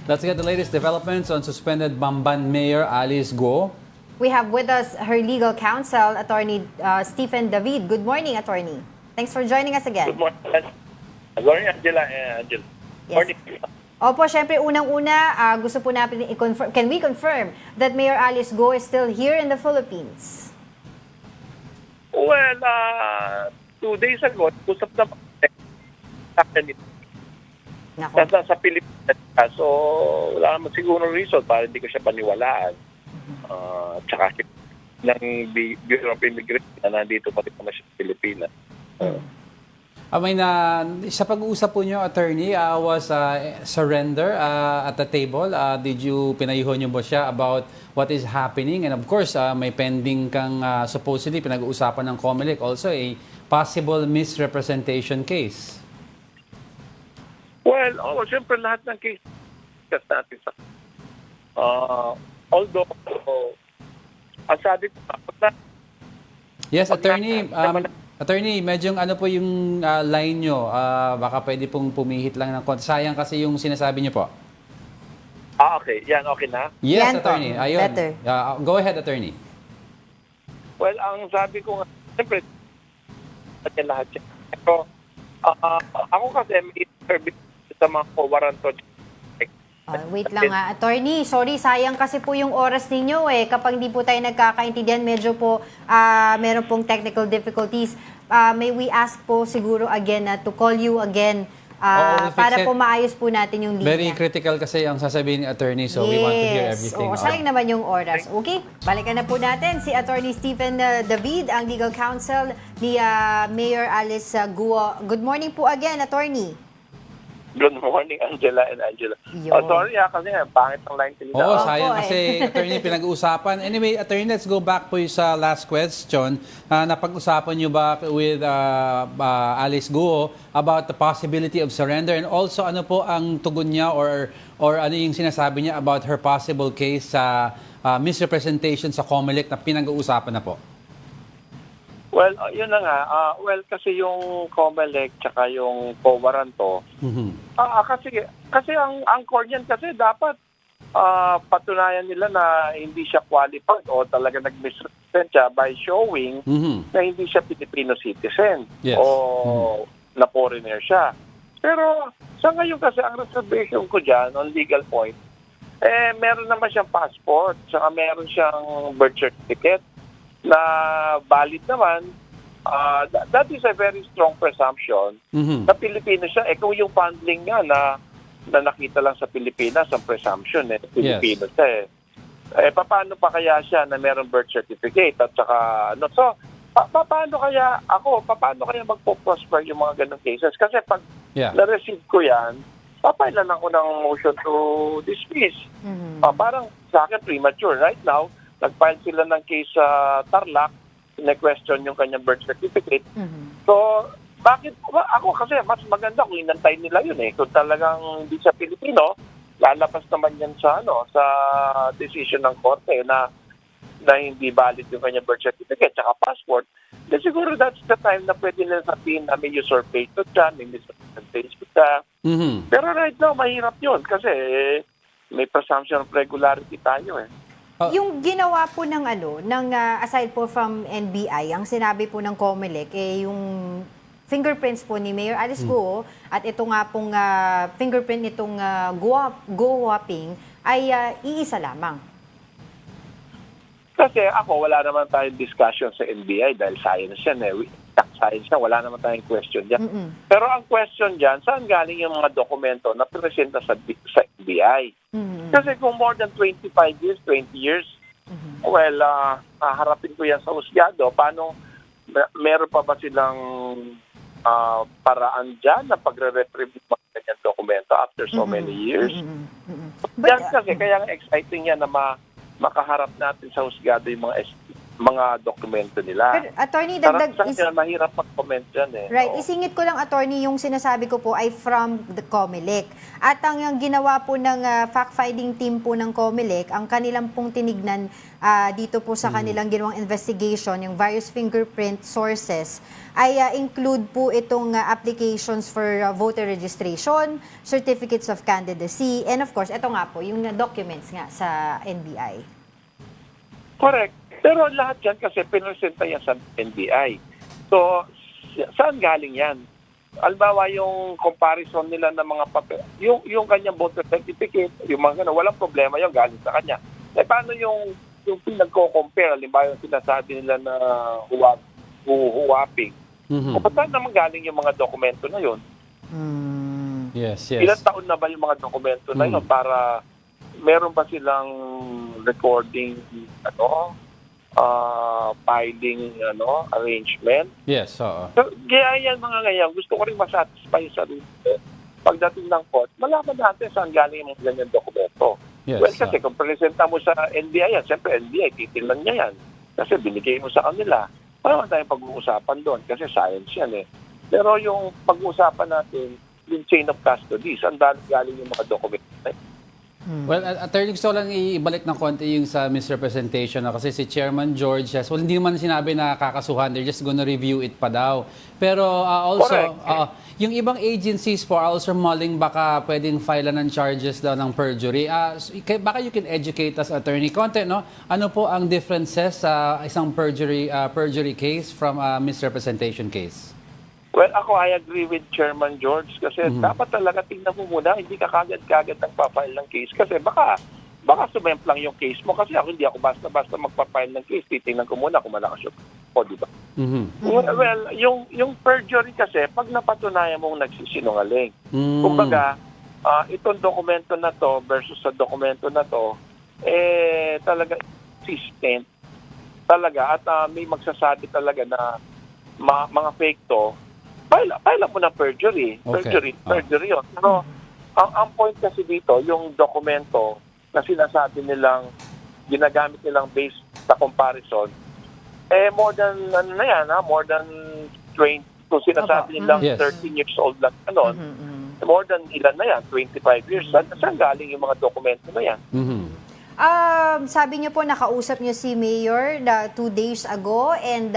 Let's get the latest developments on suspended Bamban Mayor Alice Guo. We have with us her legal counsel, Attorney Stephen David. Good morning, Attorney. Thanks for joining us again. Good morning. Good morning, Angela. Angela. Yes. Morning. Opo, syempre unang-una, gusto po natin i-confirm, can we confirm that Mayor Alice Guo is still here in the Philippines? Well, 2 days ago, usap na sa akin Nako. sa Pilipinas. So, wala naman siguro reason para hindi ko siya paniwalaan. Tsaka ng Bureau of Immigration na nandito pa rin naman siya sa Pilipinas. Sa pag-uusap po nyo, attorney, was surrender at the table. Did you pinayuhan nyo ba siya about what is happening? And of course, may pending kang supposedly pinag-uusapan ng COMELEC, also a possible misrepresentation case. Well, siyempre lahat ng case natin sa although ang sabi ko Yes, attorney. Attorney, medyo ano po yung line nyo? Baka pwede pong pumihit lang ng konti. Sayang kasi yung sinasabi nyo po. okay. Yan, okay na? Yes, Yan po. attorney. Ayun. Better. Go ahead, attorney. Well, ang sabi ko nga, siyempre, lahat siya. Pero, ako kasi may service sa mga co-warranto. Wait lang nga, Attorney. Sorry, sayang kasi po yung oras ninyo eh. Kapag hindi po tayo nagkakaintindihan, medyo po meron pong technical difficulties. May we ask po siguro again to call you again we'll fix para it. po maayos po natin yung linya. Very critical kasi ang sasabihin ni attorney, so we want to hear everything. Oo, sayang naman yung oras. Okay, balikan na po natin si Attorney Stephen David, ang legal counsel ni Mayor Alice Guo. Good morning po again, Attorney. Good morning, Angela and Angela. Yun. Sorry kasi pangit ang line kanina. Oo, Opo, sayang eh. kasi attorney pinag-uusapan. Anyway, attorney, let's go back po sa last question. Napag-usapan nyo ba with Alice Guo about the possibility of surrender, and also ano po ang tugon niya or ano yung sinasabi niya about her possible case sa misrepresentation sa COMELEC na pinag-uusapan na po? Well, yun na nga. Kasi yung COMELEC tsaka yung co-warranto, kasi ang core niyan kasi dapat patunayan nila na hindi siya qualified o talaga nag-misrepresent siya by showing na hindi siya Filipino citizen Yes. o na foreigner siya. Pero sa ngayon kasi ang reservation ko dyan on legal point, meron naman siyang passport, saka meron siyang birth certificate na valid naman. That is a very strong presumption na Pilipino siya. Kung yung funding niya na nakita lang sa Pilipinas, ang presumption Pilipino siya paano pa kaya siya na merong birth certificate at saka ano? So, paano kaya magpo-prosper yung mga ganong cases? Kasi pag na-receive ko yan, papailan ako ng motion to dismiss. Parang sa akin premature. Right now, nag-file sila ng case sa Tarlac, na-question yung kanyang birth certificate. So, bakit? Ako kasi mas maganda kung inantay nila yun Kung talagang hindi siya Pilipino, lalabas naman yan sa decision ng korte na hindi valid yung kanyang birth certificate tsaka passport. Then siguro that's the time na pwede nila sabihin na may usurpation siya, may misrepresentation siya. Pero right now, mahirap yun kasi may presumption of regularity tayo Yung ginawa po ng aside po from NBI, ang sinabi po ng COMELEC yung fingerprints po ni Mayor Alice Guo at ito nga pong fingerprint nitong Guo Huaping ay iisa lamang. Kasi wala naman tayong discussion sa NBI dahil science yan science na, wala naman tayong question dyan. Pero ang question dyan, saan galing yung mga dokumento na presenta sa NBI? Kasi kung more than 25 years, 20 years, harapin ko yan sa husgado. Paano, meron pa ba silang paraan dyan na pagre-retrieve mga ganyan dokumento after so many years? Yan kasi, kaya exciting yan na makaharap natin sa husgado yung mga mga dokumento nila. Pero, attorney, Parang dagdag sa kanya, mahirap mag-comment dyan eh. Right. Oo. Isingit ko lang, attorney, yung sinasabi ko po ay from the COMELEC. At ang ginawa po ng fact-finding team po ng COMELEC, ang kanilang pong tinignan dito po sa kanilang ginawang investigation, yung various fingerprint sources, ay include po itong applications for voter registration, certificates of candidacy, and of course, ito nga po, yung documents nga sa NBI. Correct. Pero lahat yan kasi pinresenta yan sa NBI. So, saan galing yan? Albawa yung comparison nila ng mga papel, yung kanyang voter certificate, yung mga gano'n, walang problema yung galing sa kanya. Eh paano yung pinagko-compare, halimbawa yung sinasabi nila na huwaping. Mhm. O saan naman galing yung mga dokumento na yun? Yes, Ilang yes. taon na ba yung mga dokumento na yun para meron ba silang recording, filing, arrangement? Yes, oo. So, kaya yan mga ngayon, gusto ko rin masatisfy sa sarili. Pagdating ng court, malaman natin saan galing yung mga ganyan dokumento. Yes, Well, kasi kung presenta mo sa NBI yan, siyempre NBI, titignan niya yan. Kasi binigay mo sa kanila. Wala tayong pag-uusapan doon kasi science yan eh. Pero yung pag-uusapan natin, yung chain of custody, saan galing yung mga dokumento na yun? Well, attorney, gusto ko lang ibalik ng konti yung sa misrepresentation na kasi si Chairman George, yes, well, hindi naman sinabi na kakasuhan, they're just gonna review it pa daw. Pero also, yung ibang agencies po are also mulling baka pwedeng filean ng charges daw ng perjury. Baka you can educate us, attorney, konti, no? Ano po ang differences sa isang perjury case from a misrepresentation case? Well, ako I agree with Chairman George kasi dapat talaga tingnan mo muna, hindi ka kagad-kagad nagpa-file ng case kasi baka sumemplang yung case mo kasi hindi ako basta-basta magpa-file ng case, titingnan ko muna kung malakas yung di ba? Well, yung perjury kasi pag napatunayan mong nagsisinungaling. Kumbaga, itong dokumento na to versus sa dokumento na to talaga consistent talaga at may magsasabi talaga na mga fake to. File mo ng perjury. Okay. Perjury yun. Pero ang point kasi dito, yung dokumento na sinasabi nilang ginagamit nilang based sa comparison, more than, more than 20, kung sinasabi nilang Yes. 13 years old lang, more than ilan na yan, 25 years. Saan galing yung mga dokumento na yan? Sabi niyo po, nakausap niyo si Mayor 2 days ago and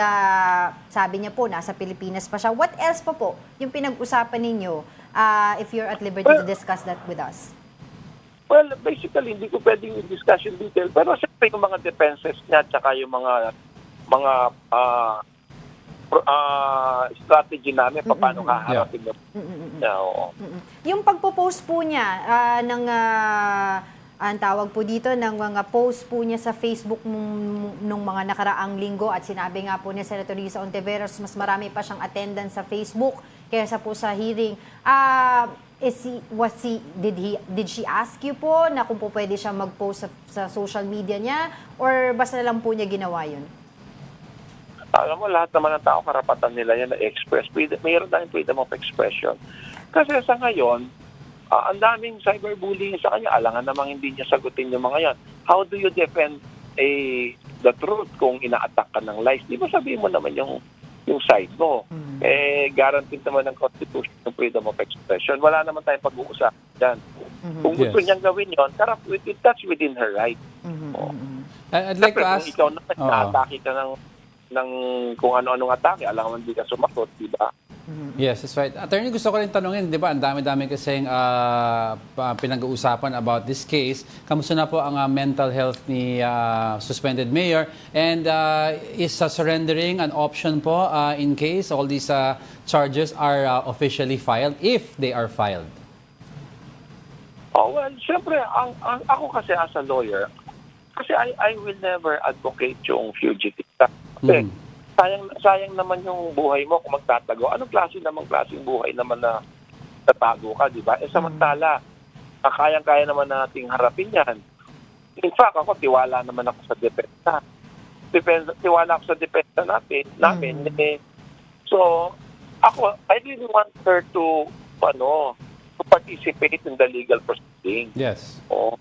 sabi niya po, nasa Pilipinas pa siya. What else po yung pinag-usapan ninyo if you're at liberty to discuss that with us? Well, basically, hindi ko pwedeng i-discuss yung detail. Pero siyempre yung mga defenses niya at saka yung mga strategy namin paano haharapin niya. Yung pagpo-post po niya ng ang tawag po dito ng mga post po niya sa Facebook nung mga nakaraang linggo at sinabi nga po ni Senator Risa Ontiveros mas marami pa siyang attendance sa Facebook kaysa po sa hearing. Did she ask you po na kung po pwede siya mag-post sa social media niya or basta lang po niya ginawa yun? Alam mo, lahat naman ng tao karapatan nila yan na express. Mayroon tayong freedom of expression. Kasi sa ngayon, ang daming cyberbullying sa kanya. Alangan namang hindi niya sagutin yung mga yan. How do you defend the truth kung ina-attack ka ng lies? Di ba sabihin mo naman yung side mo? Guaranteed naman ng Constitution yung freedom of expression. Wala naman tayong pag-uusap dyan. Kung gusto niyang gawin yun, that's within her right. I'd like to ask... Kung ikaw naman, na-atake ka ng kung ano-anong atake, alangan hindi ka sumakot, di ba? Yes, that's right. Attorney, gusto ko rin tanungin, di ba, ang dami-dami kasing pinag-uusapan about this case. Kamusta na po ang mental health ni suspended mayor? And is surrendering an option po in case all these charges are officially filed, if they are filed? Oh, well, syempre, ako kasi as a lawyer, kasi I will never advocate yung fugitive. Kasi sayang naman yung buhay mo kung magtatago. Anong klaseng buhay naman na tatago ka, di ba? Samantala, kayang-kaya naman nating harapin yan. In fact, ako, tiwala naman ako sa depensa. Tiwala ako sa depensa namin. So, ako, I really want her to participate in the legal proceeding. Yes. Oh.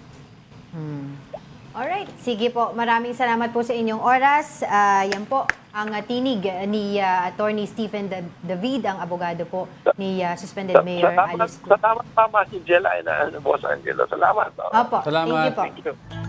Alright, sige po. Maraming salamat po sa inyong oras. Yan po ang tinig ni Attorney Stephen David, ang abogado po ni suspended Mayor Alice Go. Sa tamang tama si Jella na Boss Angelo. Salamat. Opo, Salamat. thank you po. Thank you.